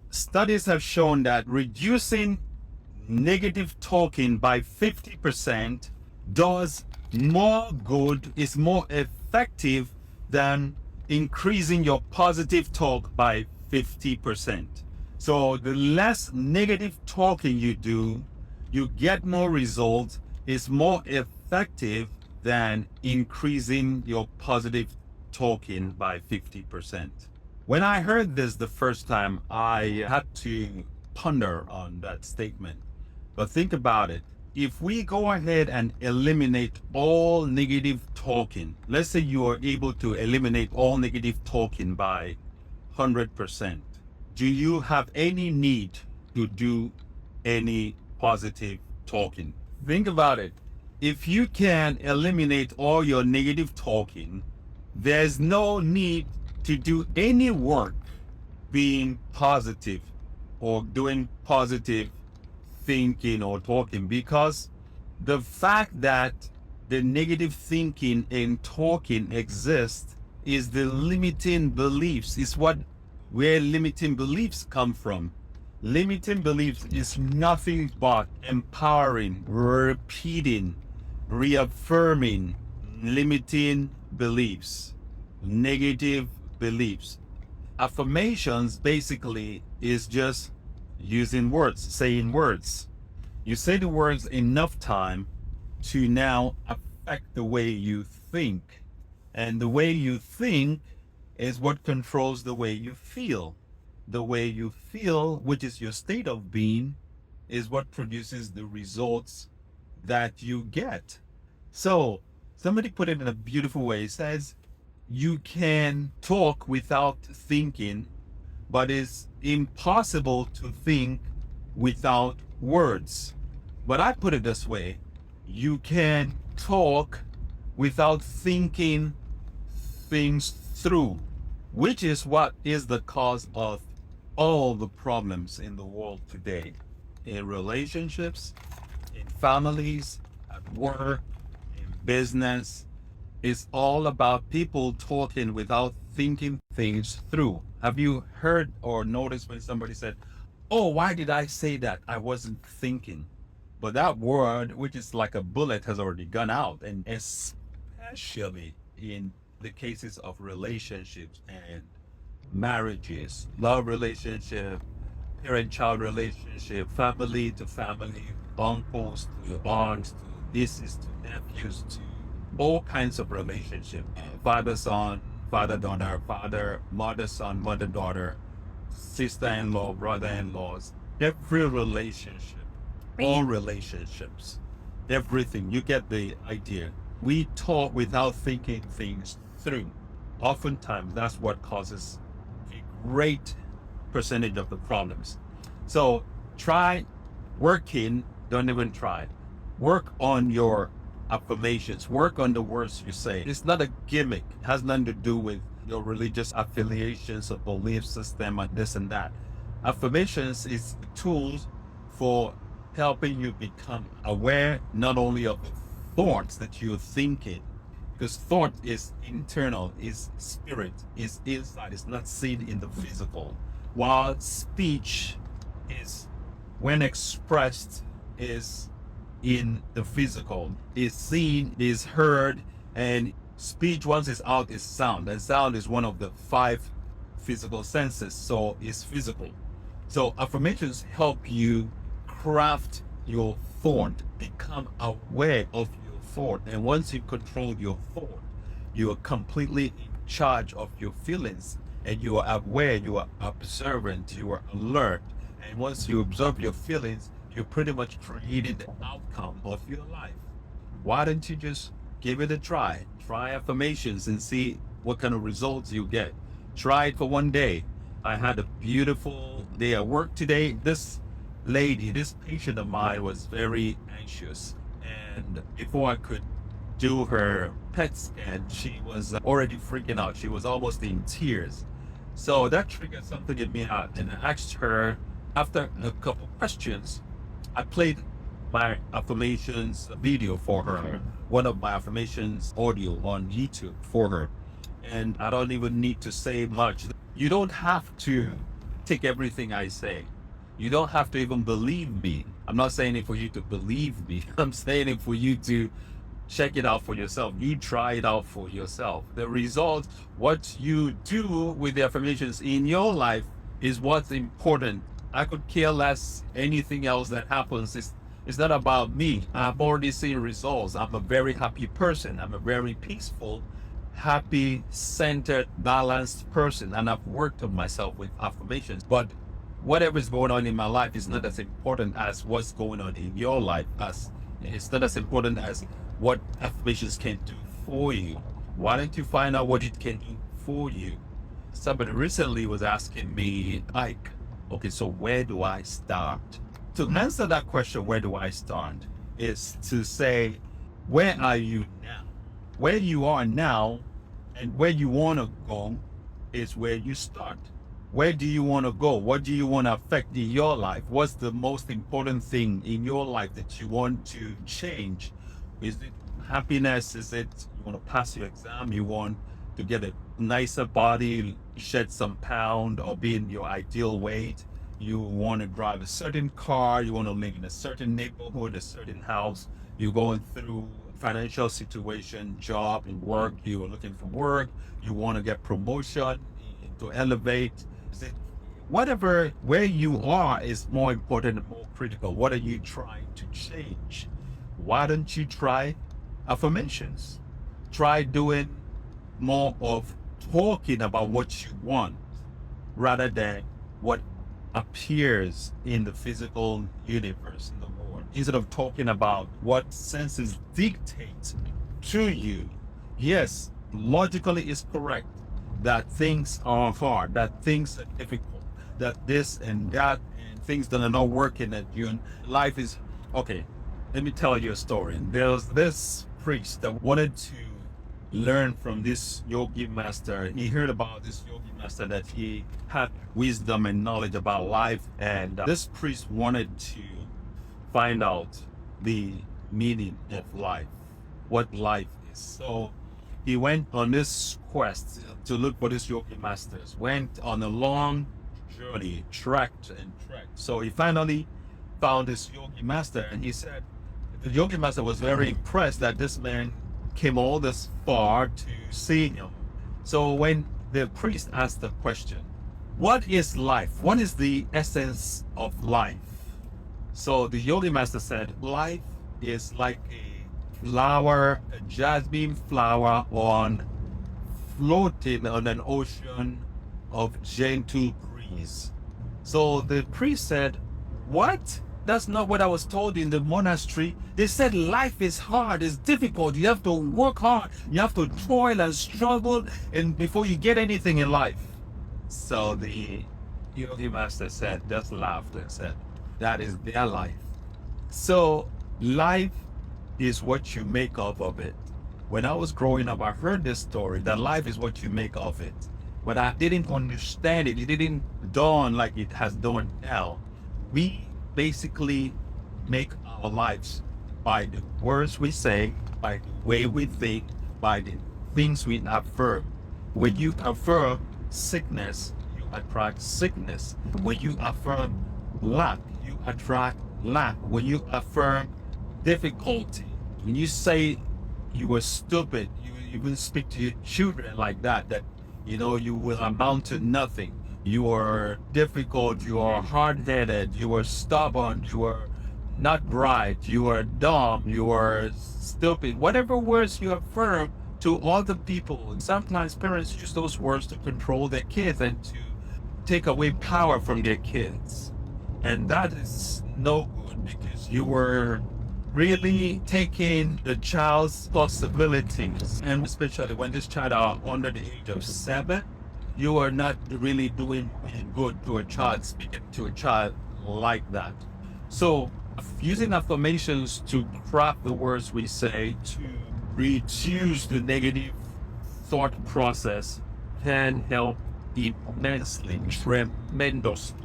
Studies have shown that reducing negative talking by 50% does more good, is more effective than increasing your positive talk by 50%. So the less negative talking you do, you get more results, is more effective than increasing your positive talking by 50%. When I heard this the first time, I had to ponder on that statement. But think about it. If we go ahead and eliminate all negative talking, let's say you are able to eliminate all negative talking by 100%, do you have any need to do any positive talking? Think about it. If you can eliminate all your negative talking, there's no need to do any work being positive or doing positive thinking or talking, because the fact that the negative thinking and talking exists is the limiting beliefs, is where limiting beliefs come from. Limiting beliefs is nothing but empowering, repeating, reaffirming limiting beliefs, negative beliefs. Affirmations basically is just using words, saying words. You say the words enough time to now affect the way you think. And the way you think is what controls the way you feel. The way you feel, which is your state of being, is what produces the results that you get. So somebody put it in a beautiful way. It says, you can talk without thinking, but it's impossible to think without words. But I put it this way: you can talk without thinking things through, which is what is the cause of all the problems in the world today, in relationships, in families, at work, in business. It's all about people talking without thinking things through. Have you heard or noticed when somebody said, "Oh, why did I say that? I wasn't thinking." But that word, which is like a bullet, has already gone out. And especially in the cases of relationships and marriages, love relationship, parent-child relationship, family to family, uncles to aunts, to nieces to nephews, to all kinds of relationship, father-son, father-daughter, father, mother-son, mother-daughter, sister-in-law, brother-in-laws, every relationship, all relationships, everything. You get the idea. We talk without thinking things through. Oftentimes, that's what causes a great percentage of the problems. So try working, don't even try. Work on your affirmations, work on the words you say. It's not a gimmick, it has nothing to do with your religious affiliations or belief system and this and that. Affirmations is tools for helping you become aware not only of the thoughts that you're thinking, because thought is internal, is spirit, is inside, it's not seen in the physical. While speech is, when expressed, is in the physical, is seen, is heard, and speech, once it's out, is sound. And sound is one of the 5 physical senses, so it's physical. So affirmations help you craft your thought, become aware of your thought. And once you control your thought, you are completely in charge of your feelings, and you are aware, you are observant, you are alert. And once you observe your feelings, you pretty much created the outcome of your life. Why don't you just give it a try? Try affirmations and see what kind of results you get. Try it for one day. I had a beautiful day at work today. This lady, this patient of mine, was very anxious. And before I could do her PET scan, she was already freaking out. She was almost in tears. So that triggered something in me out. And I asked her, after a couple questions, I played my affirmations video for her, one of my affirmations audio on YouTube for her. And I don't even need to say much. You don't have to take everything I say. You don't have to even believe me. I'm not saying it for you to believe me. I'm saying it for you to check it out for yourself. You try it out for yourself. The results, what you do with the affirmations in your life is what's important. I could care less anything else that happens. It's not about me. I've already seen results. I'm a very happy person. I'm a very peaceful, happy, centered, balanced person. And I've worked on myself with affirmations. But whatever is going on in my life is not as important as what's going on in your life. It's not as important as what affirmations can do for you. Why don't you find out what it can do for you? Somebody recently was asking me, like, okay, so where do I start? To answer that question, where do I start, is to say, where are you now? Where you are now and where you want to go is where you start. Where do you want to go? What do you want to affect in your life? What's the most important thing in your life that you want to change? Is it happiness? Is it you want to pass your exam? You want to get a nicer body, shed some pound, or be in your ideal weight? You want to drive a certain car? You want to live in a certain neighborhood, a certain house? You're going through financial situation, job, and work. You're looking for work. You want to get promotion, to elevate. Whatever, where you are is more important and more critical. What are you trying to change? Why don't you try affirmations? Try doing more of talking about what you want rather than what appears in the physical universe, in the world. Instead of talking about what senses dictate to you. Yes, logically it's correct that things are hard, that things are difficult, that this and that, and things that are not working at you. And life is, okay, let me tell you a story. There's this priest that wanted to learn from this yogi master. He heard about this yogi master that he had wisdom and knowledge about life. And this priest wanted to find out the meaning of life, what life is. So he went on this quest to look for this yogi masters, went on a long journey, trekked and trekked. So he finally found this yogi master, and he said the yogi master was very impressed that this man came all this far to see him. So when the priest asked the question, what is life? What is the essence of life? So the yogi master said, life is like a flower, a jasmine flower floating on an ocean of gentle breeze. So the priest said, what? That's not what I was told in the monastery. They said life is hard, it's difficult. You have to work hard. You have to toil and struggle and before you get anything in life. So the yogi master said, just laughed and said, that is their life. So life is what you make of it. When I was growing up, I heard this story that life is what you make of it. But I didn't understand it. It didn't dawn like it has dawned now. We basically make our lives by the words we say, by the way we think, by the things we affirm. When you affirm sickness, you attract sickness. When you affirm lack, you attract lack. When you affirm difficulty, when you say you were stupid, you will speak to your children like that you will amount to nothing. You are difficult, you are hard-headed, you are stubborn, you are not bright, you are dumb, you are stupid. Whatever words you affirm to other people. Sometimes parents use those words to control their kids and to take away power from their kids. And that is no good because you were really taking the child's possibilities. And especially when this child are under the age of 7, you are not really doing good to a child, speaking to a child like that. So using affirmations to craft the words we say to reduce the negative thought process can help immensely, tremendously.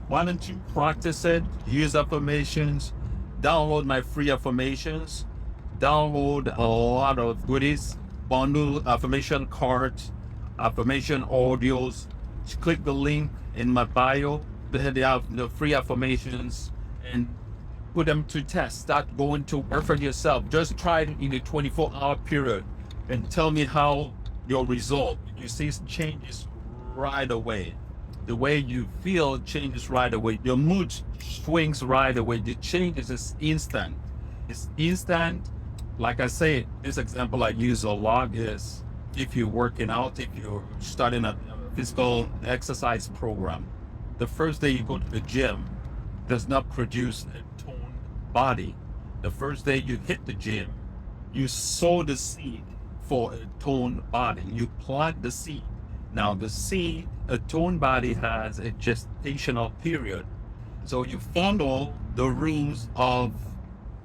Why don't you practice it? Use affirmations. Download my free affirmations. Download a lot of goodies. Bundle affirmation cards, affirmation audios. click the link in my bio. They have the free affirmations and put them to test. Start going to work for yourself. Just try it in a 24-hour period and tell me how your result. You see changes right away. The way you feel changes right away. Your mood swings right away. The changes is instant. It's instant. Like I say, this example I use a lot is if you're working out, if you're starting a physical exercise program, the first day you go to the gym does not produce a toned body. The first day you hit the gym, you sow the seed for a toned body. You plant the seed. Now the seed, a toned body has a gestational period. So you follow the rules of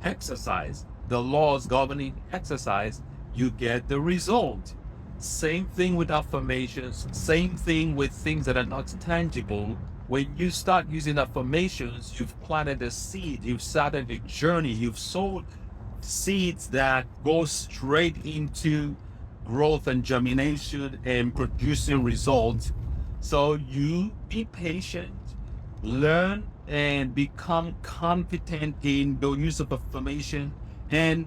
exercise, the laws governing exercise, you get the result. Same thing with affirmations, same thing with things that are not tangible. When you start using affirmations, you've planted a seed, you've started a journey, you've sowed seeds that go straight into growth and germination and producing results. So you be patient, learn and become competent in the use of affirmation, and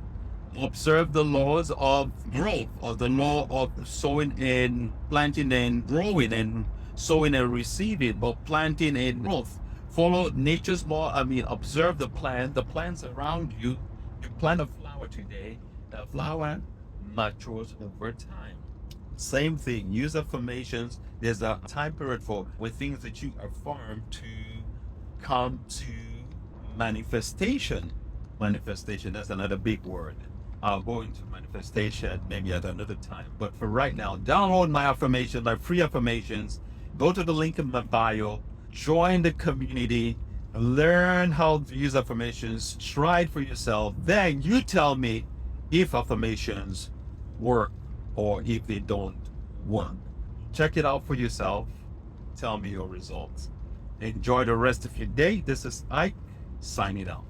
observe the laws of growth, or the law of sowing and planting and growing, and sowing and receiving, but planting and growth. Follow nature's law. Observe the plants around you. You plant a flower today, the flower matures over time. Same thing, use affirmations. There's a time period for with things that you affirm to come to manifestation. Manifestation, that's another big word. I'll go into manifestation maybe at another time. But for right now, download my affirmation, my free affirmations. Go to the link in my bio, join the community, learn how to use affirmations, try it for yourself. Then you tell me if affirmations work or if they don't work. Check it out for yourself. Tell me your results. Enjoy the rest of your day. This is Ike signing out.